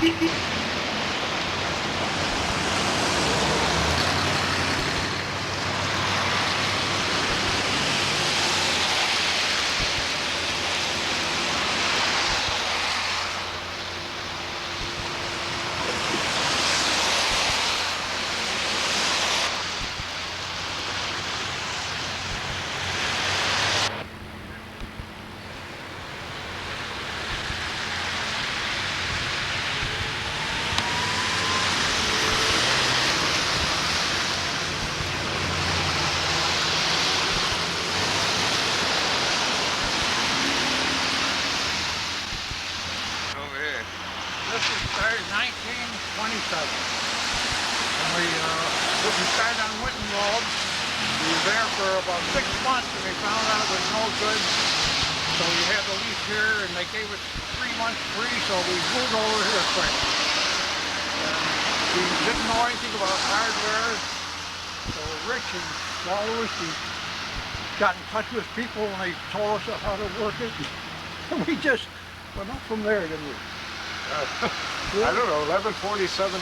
We started on Winton Road. We were there for about 6 months and we found out it was no good. So we had to leave here and they gave us 3 months free, so we moved over here quick. We didn't know anything about hardware. So Rich and followers, we got in touch with people and they told us how to work it. And we just went up from there, didn't we? I don't know, 1147, 1149.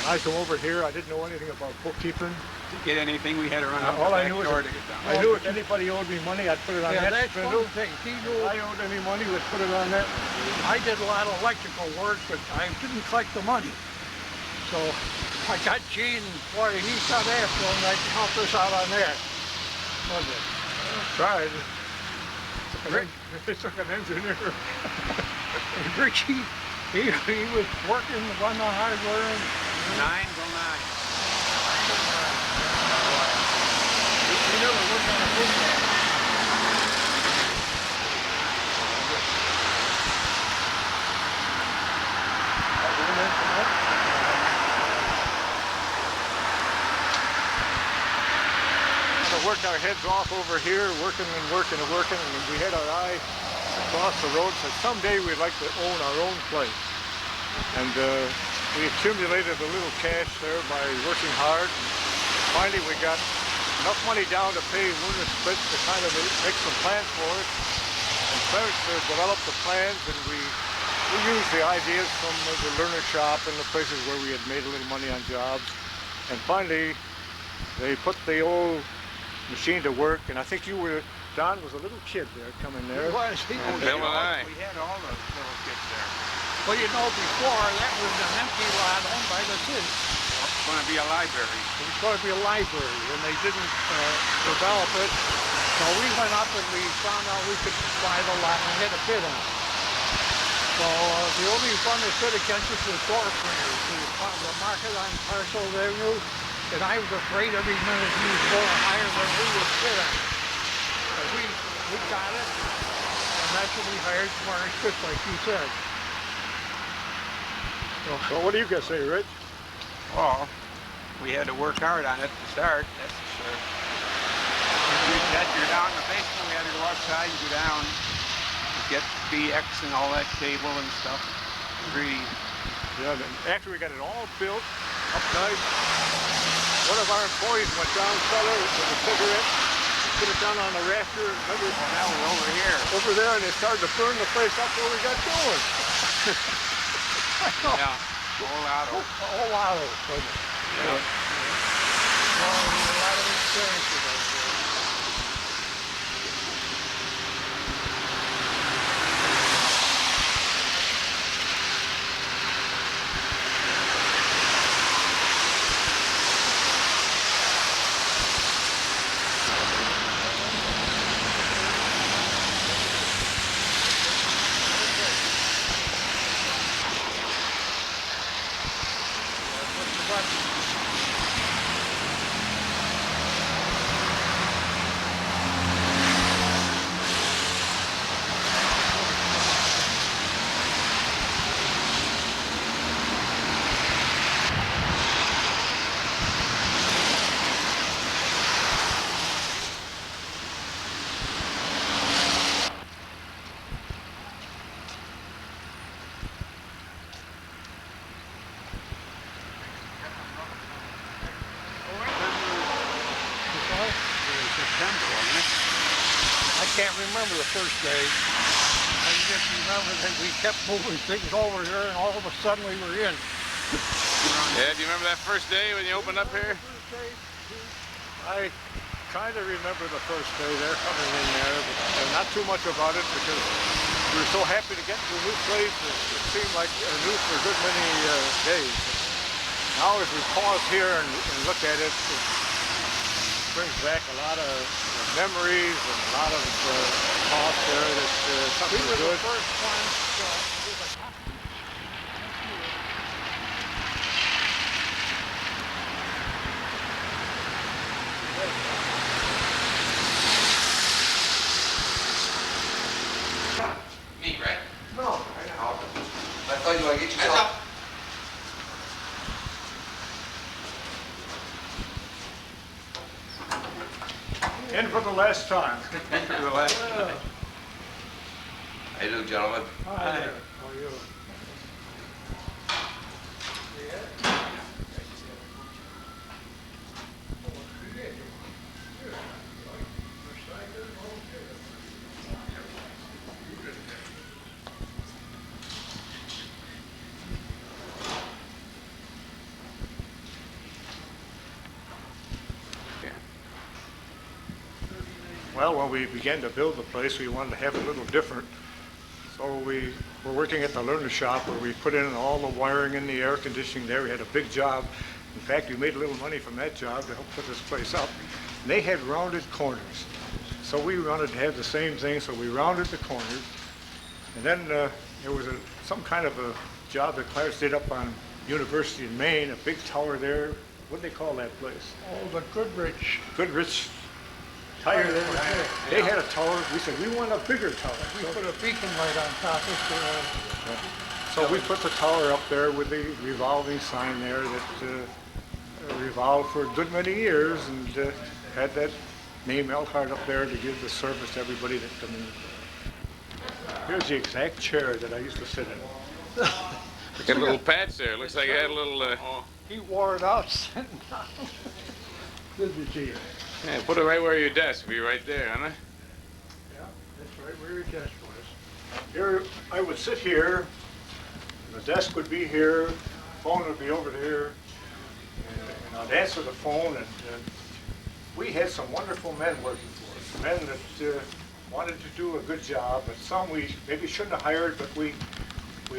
When I come over here, I didn't know anything about bookkeeping. To get anything, we had to run out the back door to get down. I knew if anybody owed me money, I'd put it on that that's spindle. one thing. He knew If I owed any money, we'd put it on that. I did a lot of electrical work, but I didn't collect the money. So I got Gene, and boy, he got after him, that helped us out on that. Wasn't it? Tried. It took an engineer. Richie, he was working on the hardware. And 9 go 9. He never worked on a book yet. We worked our heads off over here, working and working and working, and we had our eye across the road, said someday we'd like to own our own place. And we accumulated a little cash there by working hard. And finally we got enough money down to pay Lunar Split to kind of make some plans for it. And Clarence developed the plans, and we used the ideas from the learner shop and the places where we had made a little money on jobs. And finally they put the old machine to work, and I think you were, Don was a little kid there coming there. He was. Bill and I. We had all the little kids there. Well, you know, before, that was an empty lot owned by the city. It's going to be a library. It was going to be a library, and they didn't develop it. So we went up and we found out we could buy the lot and get a bid on it. So the only one that stood against us was door printers. The market on Parcel Avenue, and I was afraid every minute he was going higher than we would bid on it. But we got it, and that's when we hired Clarence Rich, like you said. So what do you guys say, Rich? Well, we had to work hard on it to start, that's for sure. You're down in the basement, we had to go outside and go down to get BX and all that cable and stuff. Really. Yeah, after we got it all built, up nice, one of our employees went down cellar with a cigarette, put it down on the rafter, remember? Well, now we're over here. Over there, and it started to burn the place up where we got going. Yeah, whole auto. Whole auto. Yeah. Well, a lot of experiences over there. I can't remember the first day. I I just remember that we kept moving things over here, and all of a sudden we were in. Yeah, do you remember that first day when you opened up here? I kind of remember the first day there, coming in there, but not too much about it because we were so happy to get to a new place. It seemed like new for a good many days. Now as we pause here and look at it, it brings back a lot of memories and a lot of thoughts there that something We were good. the first ones. Me, right? No, I know. I thought you were get yourself. And for the last time. For the last time. How you doing, gentlemen? Hi there. How are you? Well, when we began to build the place, we wanted to have it a little different. So we were working at the learner shop where we put in all the wiring and the air conditioning there. We had a big job. In fact, we made a little money from that job to help put this place up. And they had rounded corners. So we wanted to have the same thing, so we rounded the corners. And then there was some kind of a job that Clarence did up on University in Maine, a big tower there. What do they call that place? Oh, the Goodrich. Goodrich Tire there. They had a tower. We said, we want a bigger tower. We put a beacon light on top of it. So we put the tower up there with the revolving sign there that revolved for a good many years and had that name Alhart up there to give the service to everybody that come in. Here's the exact chair that I used to sit in. Got a little patch there. Looks like it had a little. He wore it out sitting down. Didn't he? Yeah, put it right where your desk would be right there, huh? Yeah, that's right where your desk was. Here, I would sit here, the desk would be here, phone would be over there, and I'd answer the phone, and we had some wonderful men working for us, men that wanted to do a good job, but some we maybe shouldn't have hired, but we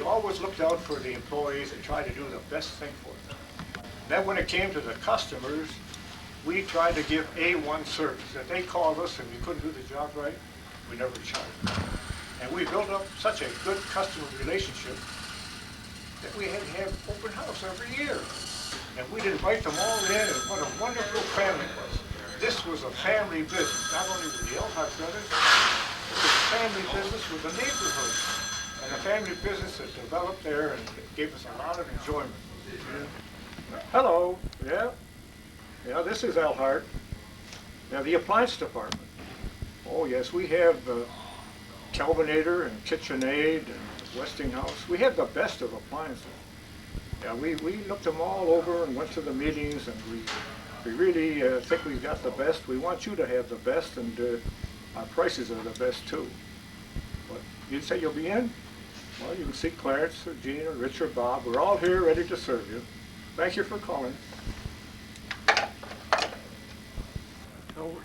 always looked out for the employees and tried to do the best thing for them. Then when it came to the customers, we tried to give A1 service. If they called us and we couldn't do the job right, we never charged them. And we built up such a good customer relationship that we had to have open house every year. And we'd invite them all in, and what a wonderful family it was. This was a family business, not only with the Alhart Brothers, it was a family business with the neighborhood. And a family business that developed there and gave us a lot of enjoyment. Yeah. Hello, yeah. Yeah, this is Alhart. Now, the appliance department. Oh, yes, we have Kelvinator and KitchenAid and Westinghouse. We have the best of appliances. Yeah, we looked them all over and went to the meetings, and we really think we've got the best. We want you to have the best, and our prices are the best, too. But you'd say you'll be in? Well, you can see Clarence or Gene or Rich or Bob. We're all here ready to serve you. Thank you for calling.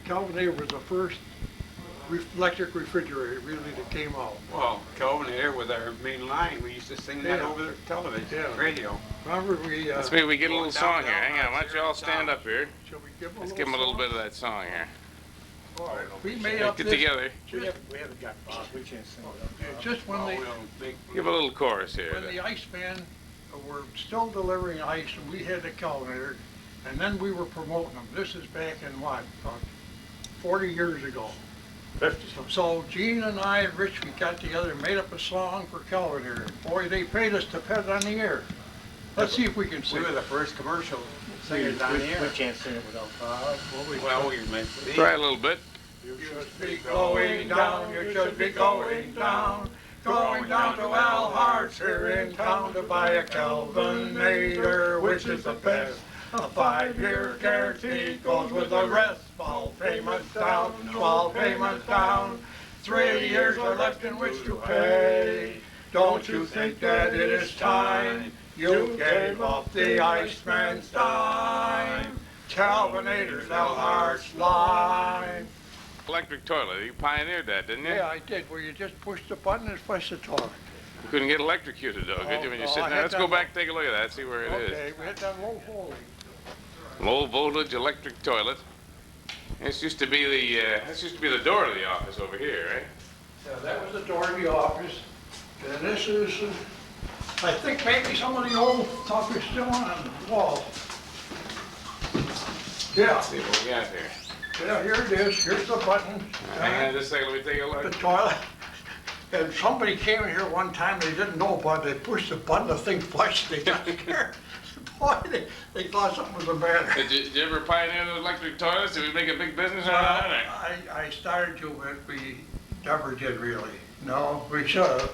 Kelvinator was the first electric refrigerator really that came out. Well, Kelvin here with our main line, we used to sing that over the television, radio. Remember we... Let's maybe we get a little going song down here. Hang on, why don't you all down. stand up here? Shall we give Let's give them a little bit of that song here. We made up Get this... together. We haven't got Bob. We can't sing it. Just when they... Give a little chorus here. When the ice man were still delivering ice, and we had the Kelvinator, and then we were promoting them. This is back in what, about 40 years ago. 50. So Gene and I and Rich, we got together and made up a song for Kelvinator. Boy, they paid us to pet it on the air. Let's see if we can We sing were it. the first commercial singers on the We air. can't sing it without Bob. Well, we meant to be. Try a little bit. You should be going down, you should be going down to Alhart's here in town to buy a Kelvinator, which is the best. A 5-year guarantee goes with the rest. Small payments down, small payments down. 3 years are left in which to pay. Don't you think that it is time you gave up the Iceman's dime? Calvinators, Alhart's line. Electric toilet. You pioneered that, didn't you? Yeah, I did, where you just push the button and flush the toilet. You couldn't get electrocuted, though, could you, when you're no, sitting I there? had Let's that go back and take a look at that, see where it is. Okay, we had that low voltage. Low voltage electric toilet. This used to be the door to the office over here, right? Yeah, that was the door of the office. And this is, I think maybe some of the old stuff is still on the wall. Yeah, Let's see what we got here. yeah, here it is. Here's the button. Hang on just a second, let me take a The look. toilet. And somebody came in here one time, they didn't know about it. They pushed the button, the thing flushed, they got scared. Boy, they thought something was the matter. Did you ever pioneer those electric toilets? Did we make a big business out of that? I started to, but we never did really. No, we should have.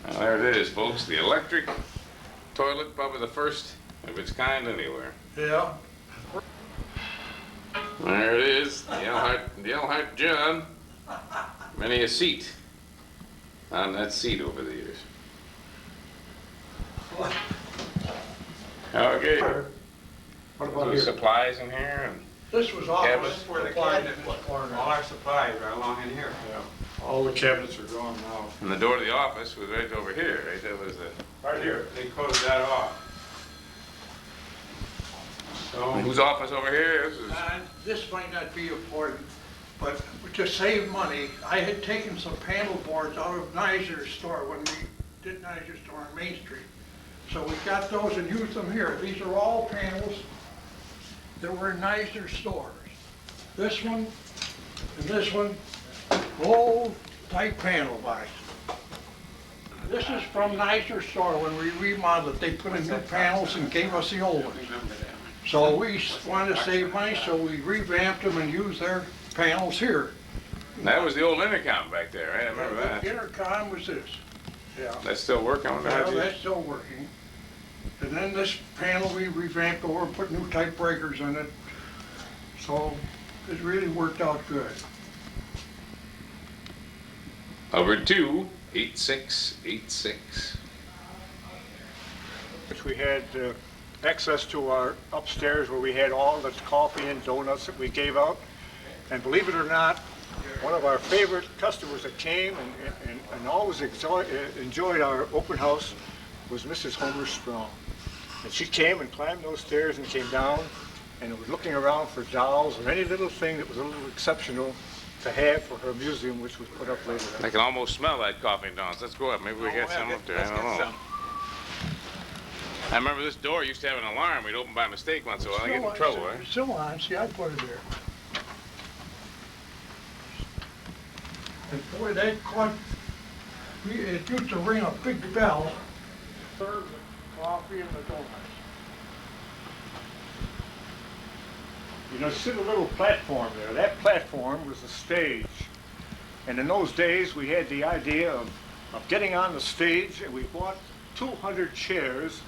Well, there it is, folks. The electric toilet, probably the first of its kind anywhere. Yeah. There it is, the Alhart John. Many a seat on that seat over the years. Okay. What about There's here? supplies in here and This was office Cabinets where the supplies in cabinets this corner. All our supplies are along in here. All the cabinets are gone now. and the door to the office was right over here, right? That was the. Right here. They closed that off. So, Whose office over here? This is. This might not be important, but to save money, I had taken some panel boards out of Niser's store when we did Niser's store on Main Street. So we got those and used them here. These are all panels that were in Niser's stores. This one and this one, old type panel box. This is from Niser's store when we remodeled it. They put in new panels and gave us the old ones. remember that. So we wanted to save money, so we revamped them and used their panels here. That was the old intercom back there, right? I remember The that. intercom was this. Yeah. That's still working on Well, that? that's still working. And then this panel we revamped over, put new type breakers in it. So it really worked out good. Over to 8686. We had access to our upstairs where we had all the coffee and donuts that we gave out. And believe it or not, one of our favorite customers that came and always enjoyed our open house was Mrs. Homer Strong. And she came and climbed those stairs and came down and was looking around for dolls or any little thing that was a little exceptional to have for her museum, which was put up later. I can almost smell that coffee and donuts. Let's go up. Maybe we get some up there. I don't know. I remember this door used to have an alarm. We'd open by mistake once in a while. I get in trouble, right? It's still on, see, I put it there. And boy, that caught, it used to ring a big bell. Serve the coffee and the donuts. You know, see the little platform there? That platform was the stage. And in those days, we had the idea of getting on the stage, and we bought 200 chairs.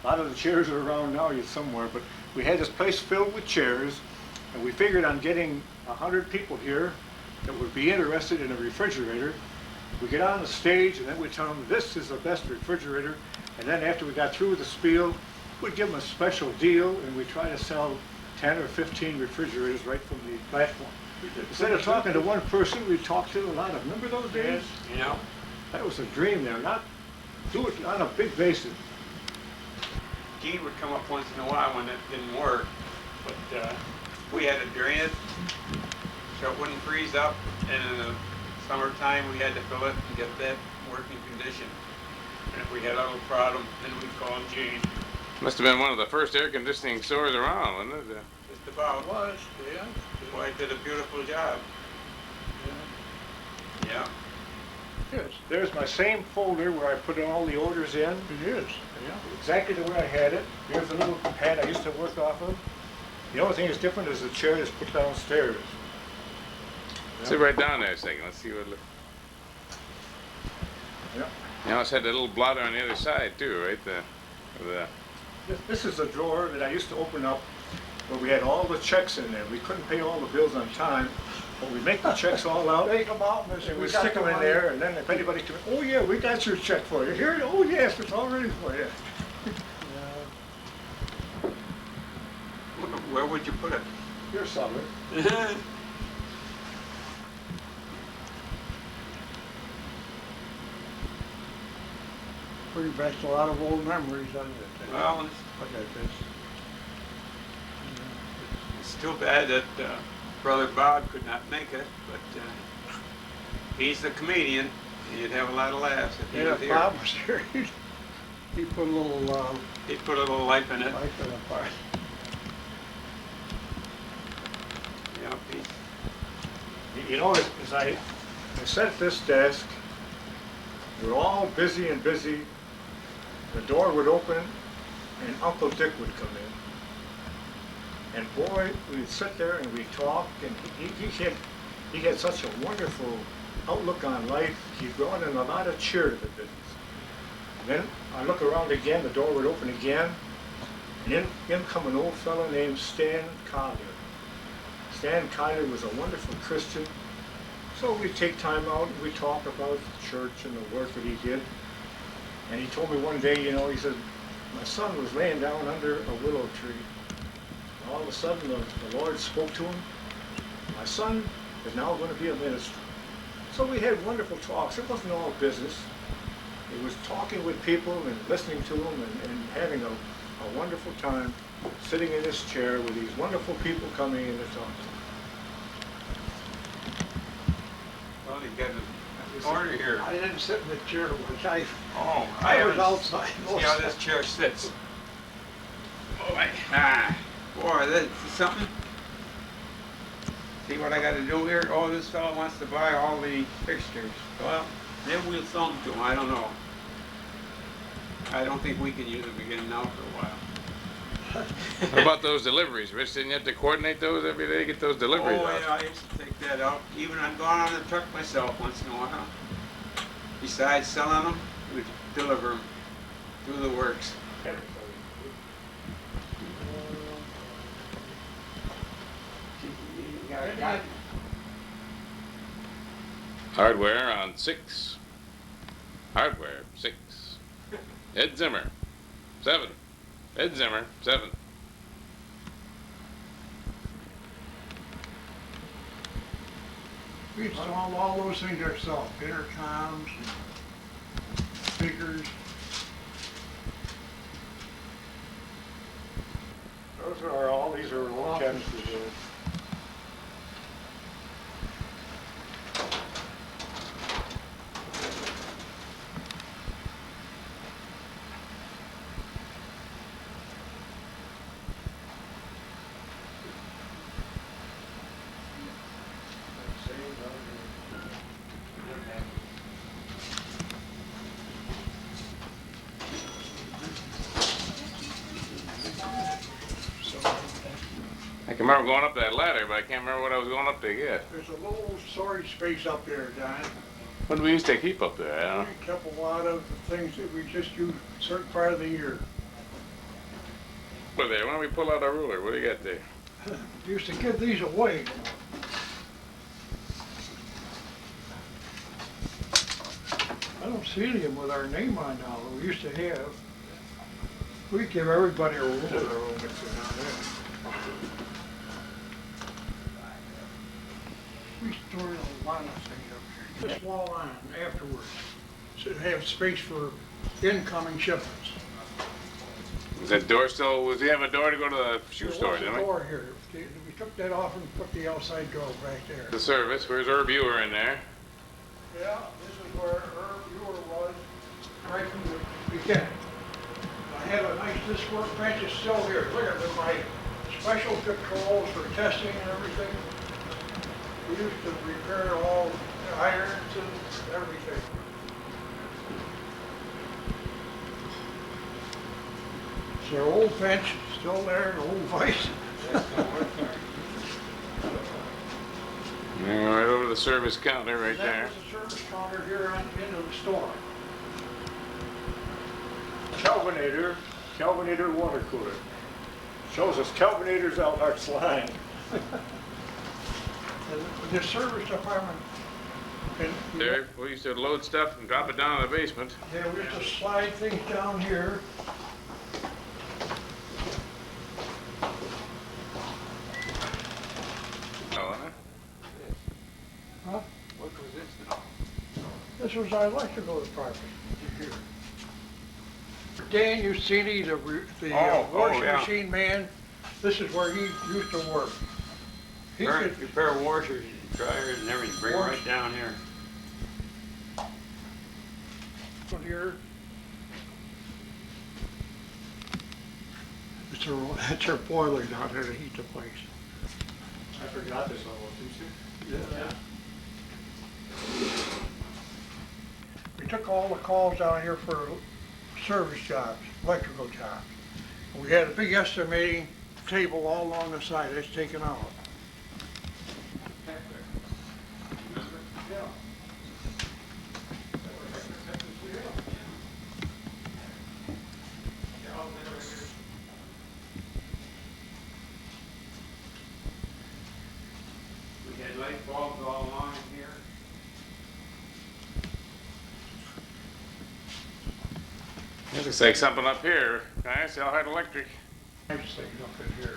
A lot of the chairs are around now yet somewhere, but we had this place filled with chairs, and we figured on getting 100 people here that would be interested in a refrigerator. We get on the stage, and then we tell them, this is the best refrigerator. And then after we got through with the spiel, we'd give them a special deal, and we try to sell 10 or 15 refrigerators right from the platform. Instead of talking to one person, we talked to a lot of them. Remember those days? You know? That was a dream there. Not do it on a big basis. Gene would come up once in a while when it didn't work, but we had to drain it so it wouldn't freeze up, and in the summertime we had to fill it and get that working condition. And if we had a little problem, then we'd call Gene. Must have been one of the first air conditioning stores around, wasn't it? Just about. It was, yeah. Boy, did a beautiful job. Yeah. Yes, There's my same folder where I put all the orders in. it is, yeah. Exactly the way I had it. Here's the little pad I used to work off of. The only thing that's different is the chair that's put downstairs. Sit right down there a second. Let's see what. Yeah. You know, it's had that little blotter on the other side too, right? This is a drawer that I used to open up where we had all the checks in there. We couldn't pay all the bills on time. But we make the checks all out. Take them out and And we stick them in there, and then if anybody comes, oh yeah, we got your check for you. Here, oh yes, it's all ready for you. Where would you put it? Here's some. Pretty much a lot of old memories on it. Well, Look at this. it's too bad that Brother Bob could not make it, but he's the comedian. He'd have a lot of laughs if he Yeah, was here. Bob was here. He put a little He'd put a little life in it. life in the fire. Yeah, he's You know, as I sat at this desk, we're all busy and busy. The door would open and Uncle Dick would come in. And boy, we'd sit there and we'd talk, and he had such a wonderful outlook on life. He brought in a lot of cheer to the business. And then I look around again, the door would open again, and in come an old fellow named Stan Collier. Stan Collier was a wonderful Christian, so we take time out and we talk about the church and the work that he did. And he told me one day, you know, he said, my son was laying down under a willow tree. And all of a sudden the Lord spoke to him. My son is now going to be a minister. So we had wonderful talks. It wasn't all business. It was talking with people and listening to them and having a wonderful time sitting in this chair with these wonderful people coming in to talk to him. well, he got a corner here. I didn't sit in the chair much. I I was haven't- outside. See how this chair sits. Boy, boy, that's something. See what I got to do here? Oh, this fellow wants to buy all the fixtures. Well, maybe we'll sell them to him. I don't know. I don't think we can use them again now for a while. What about those deliveries, Rich? Didn't you have to coordinate those every day, get those deliveries Oh, out? yeah, I used to take that out. Even I've gone on the truck myself once in a while. Besides selling them, we'd deliver them, do the works. Hardware on 6. Hardware, 6. Ed Zimmer, 7. Ed Zimmer, 7. We installed all those things ourselves, intercoms and speakers. Those are all, these are little canisters. I can remember going up that ladder, but I can't remember what I was going up to get. There's a little storage space up there, John. What did we used to keep up there? I don't know. We kept a lot of the things that we just use a certain part of the year. What there? Why don't we pull out our ruler? What do you got there? Used to give these away. I don't see any of them with our name on now. We used to have. We give everybody a ruler. We store a lot of things up here. This wall on afterwards. So have space for incoming shipments. Is that door still, was he have a door to go to the shoe store, There didn't was a we? door here. We took that off and put the outside door back there. The service, where's Herb Ewer in there? Yeah, this is where Herb Ewer was, right from the beginning. I have a nice, this workbench is still here. Look at it, my special controls for testing and everything. We used to repair all the irons and everything. It's our old bench, still there, the old vice. Yeah, right over the service counter right That there. was the service counter here on into the store. Kelvinator water cooler. Shows us Kelvinator's Alhart's line. The service department. And There, we used to load stuff and drop it down in the basement. yeah, we used to slide things down here. Oh, huh? Huh? What was this now? This was our electrical department. Here. Dan Ucini, the washing yeah. machine man, this is where he used to work. He could, Repair washers, dryers, and everything. Bring it right down here. here. It's our boiler down here to heat the place. I forgot this all, didn't you? Yeah. We took all the calls down here for service jobs, electrical jobs. We had a big estimating table all along the side, that's taken out. We had light bulbs all along in here. It looks like something up here. Nice, Alhart Electric. Nice thing up in here.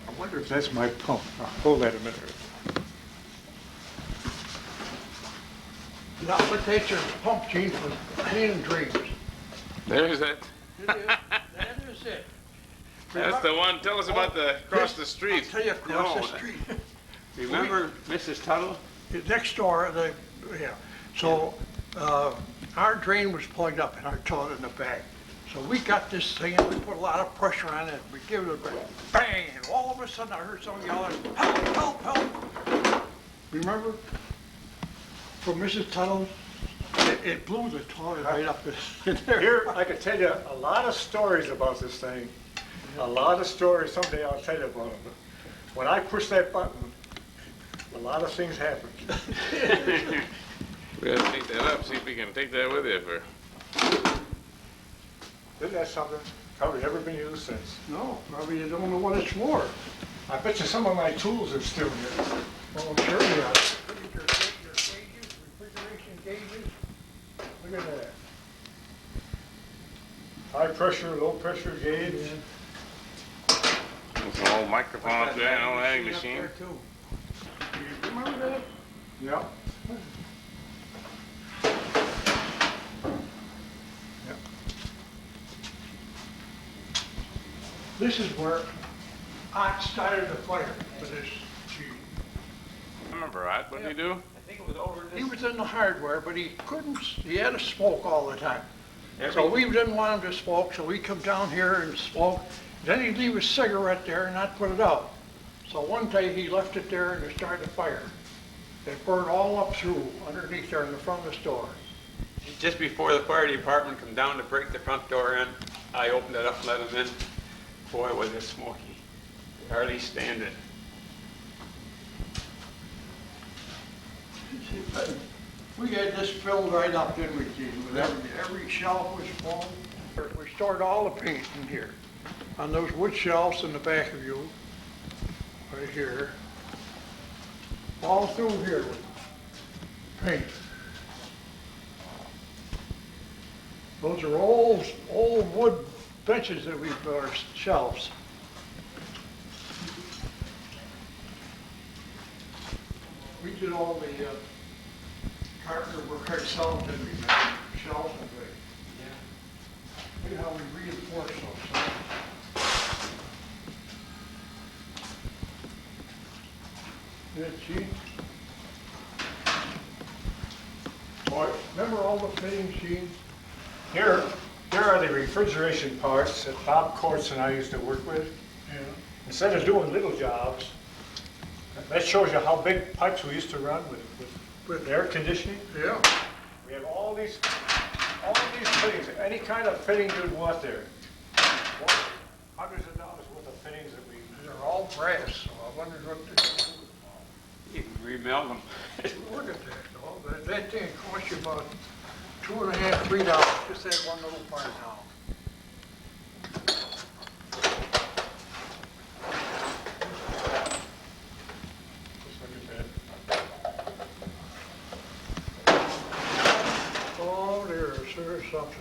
I wonder if that's my pump. Hold that a minute. No, but that's your pump, Gene, for hand drains. There's that. That is it. That's the one. Tell us about the across the street. I'll tell you, across the No. street. Remember Mrs. Tuttle? Next door, yeah. So, our drain was plugged up in our toilet in the back. So we got this thing and we put a lot of pressure on it. We give it a bang, and all of a sudden I heard someone yelling, help, help, help. Remember? From Mrs. Tuttle, it blew the toilet right up in there. Here, I could tell you a lot of stories about this thing. A lot of stories. Someday I'll tell you about them. But when I pushed that button, a lot of things happened. We gotta take that up, see if we can take that with you for. Isn't that something? Probably never been used since. No, probably you don't know what it's for. I bet you some of my tools are still here. Well, I'm sure you are. Look at your gauges, refrigeration gauges. Look at that. High pressure, low pressure gauge. There's an old microphone up there, an old adding machine. Up there, too. You remember that? Yeah. This is where Ott started the fire for this machine. I remember that. What did he do? I think it was over this. He was in the hardware, but he had to smoke all the time. So we didn't want him to smoke, so we'd come down here and smoke. Then he'd leave his cigarette there and not put it out. So one day he left it there and it started a fire. It burned all up through underneath there in the front of the store. Just before the fire department come down to break the front door in, I opened it up and let them in. Boy, was it smoky. Could hardly stand it. We had this filled right up, didn't we, Gene? With every shelf was full. We stored all the paint in here, on those wood shelves in the back of you, right here. All through here with paint. Those are old wood benches that we or shelves. We did all the carpenter work ourselves, didn't we? Shelves and things. Yeah. Look at how we reinforce those. Yeah, gee. Boy, remember all the fittings, Gene? Here are the refrigeration parts that Bob Courts and I used to work with. Yeah. Instead of doing little jobs, that shows you how big pipes we used to run with air conditioning. Yeah. We have all these fittings, any kind of fitting you'd want there. Hundreds of dollars worth of fittings that we. They're all brass, so I wondered what they You can remelt them. look at that, though. That thing cost you about $2.50, $3, just that one little part now. Just look at that. there is something.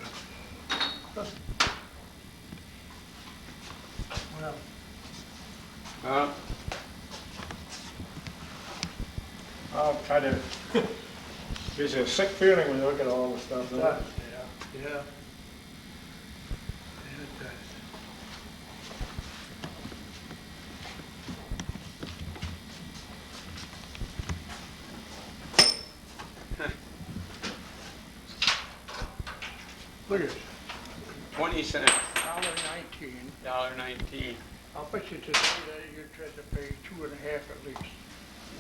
Well, I'll try to, gives you a sick feeling when you look at all the stuff. it does, yeah, yeah. Yeah, it does. Look at it, 20 cents, $1.19. $1.19. I'll bet you today that you tried to pay 2.5 at least.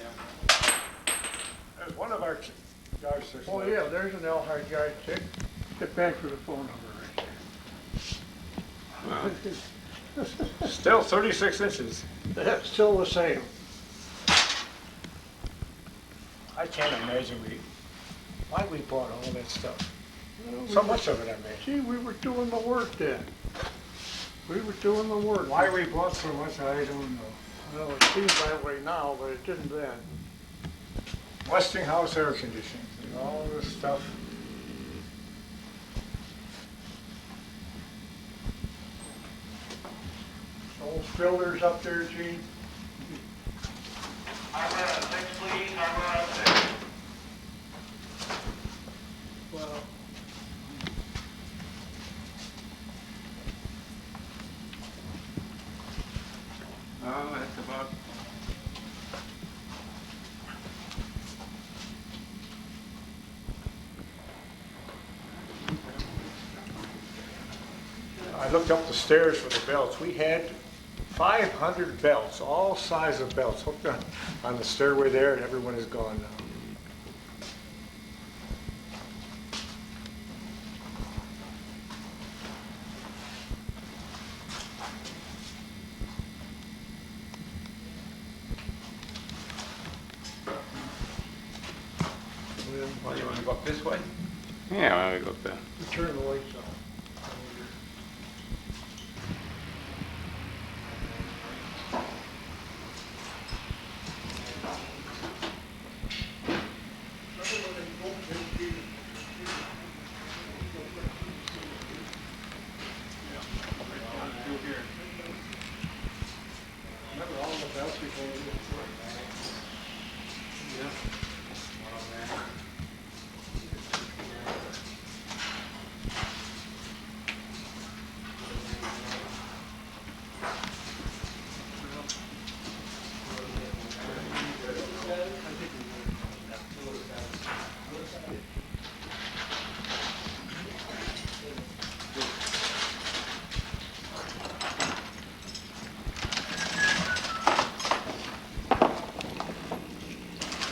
Yeah. There's one of our yardsticks. Oh, yeah, there's an Alhart yardstick. Get back to the phone number right there. Still 36 inches. That's still the same. I can't imagine why we bought all that stuff. Well, So much of it, I mean. See, we were doing the work then. We were doing the work. Why we bought so much, I don't know. Well, it seems that way now, but it didn't then. Westinghouse air conditioning, and all this stuff. Old fillers up there, Gene. Well, Oh, that's about, I looked up the stairs for the belts. We had 500 belts, all sizes of belts hooked on the stairway there, and everyone is gone now. well, you want to go up this way? Yeah, why don't we go up there? turn the lights on. Remember all the belts before we did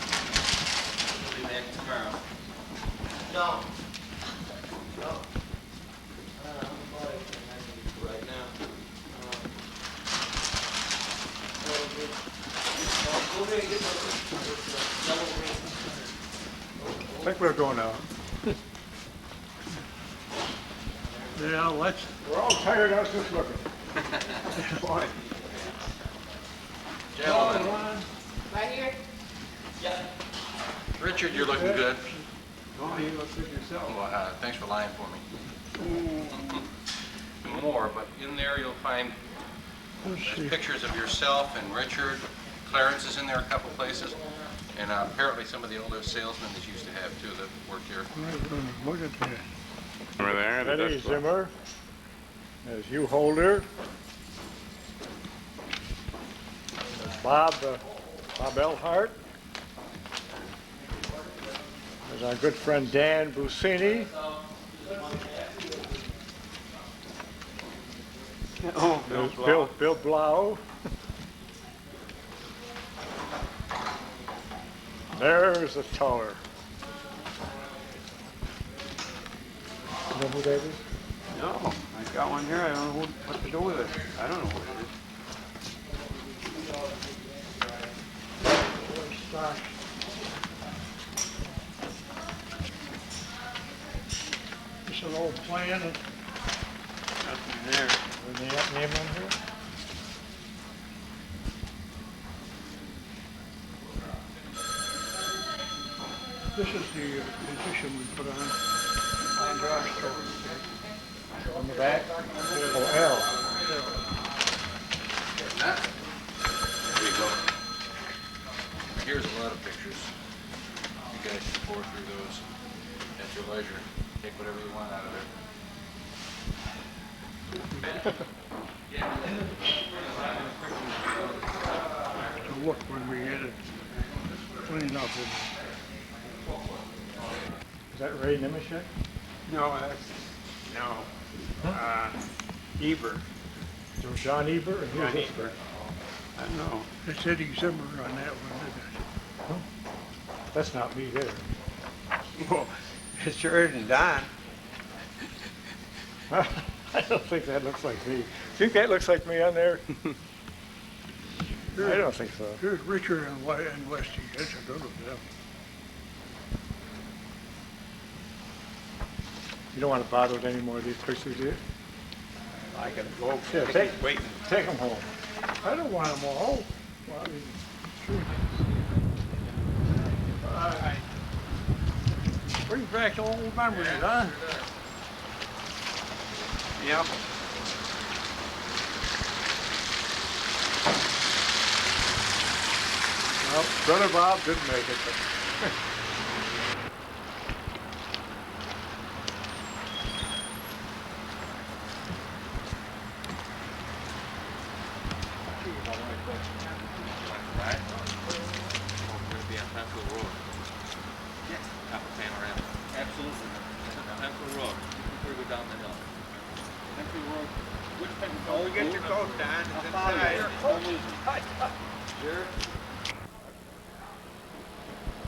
We'll be back tomorrow. No. No. I'm right now. Go ahead and get the yellow ring. I think we're going now. Yeah, let's, We're all tired out just looking. Gentlemen, Right here? Yeah. Richard, you're looking good. Oh, you look good yourself. Well, thanks for lying for me. More, but in there you'll find let's see. pictures of yourself and Richard. Clarence is in there a couple places. And apparently some of the older salesmen that you used to have too that worked here. Look at that. Over there, the Eddie dust box. Zimmer, there's Hugh Holder, there's Bob Alhart, there's our good friend Dan Busini, Oh, there's Bill Blau, there's the tower. You know who that is? No, I got one here. I don't know what to do with it. I don't know what it is. Stock. Just an old plan. Nothing there. Any name on here? This is the position we put on. On the back? Oh, L. There you go. Here's a lot of pictures. You guys should pour through those at your leisure. Take whatever you want out of there. So look, when we get it cleaned up, Is that Ray Nimishek? No, Eber. So John Ebert, and who's John this Ebert. guy? I don't know. It said December on that one, That's not me there. Well, it sure isn't Don. I don't think that looks like me. Think that looks like me on there? I don't think so. Here's Richard and Westy. That's a good one, yeah. You don't want to bother with any more of these pictures, do you? I gotta go. Yeah, take them home. I don't want them all. Well, I mean, sure. Brings back old memories, huh? Yep. Well, Brother Bob didn't make it, but Absolutely. Hemphill Road. Before we go down the hill. Hemphill Road. Which Hemphill? Don't forget your coat, Don. It's inside. Sure.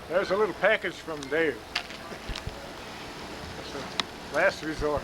there's a little package from Dave. It's a last resort.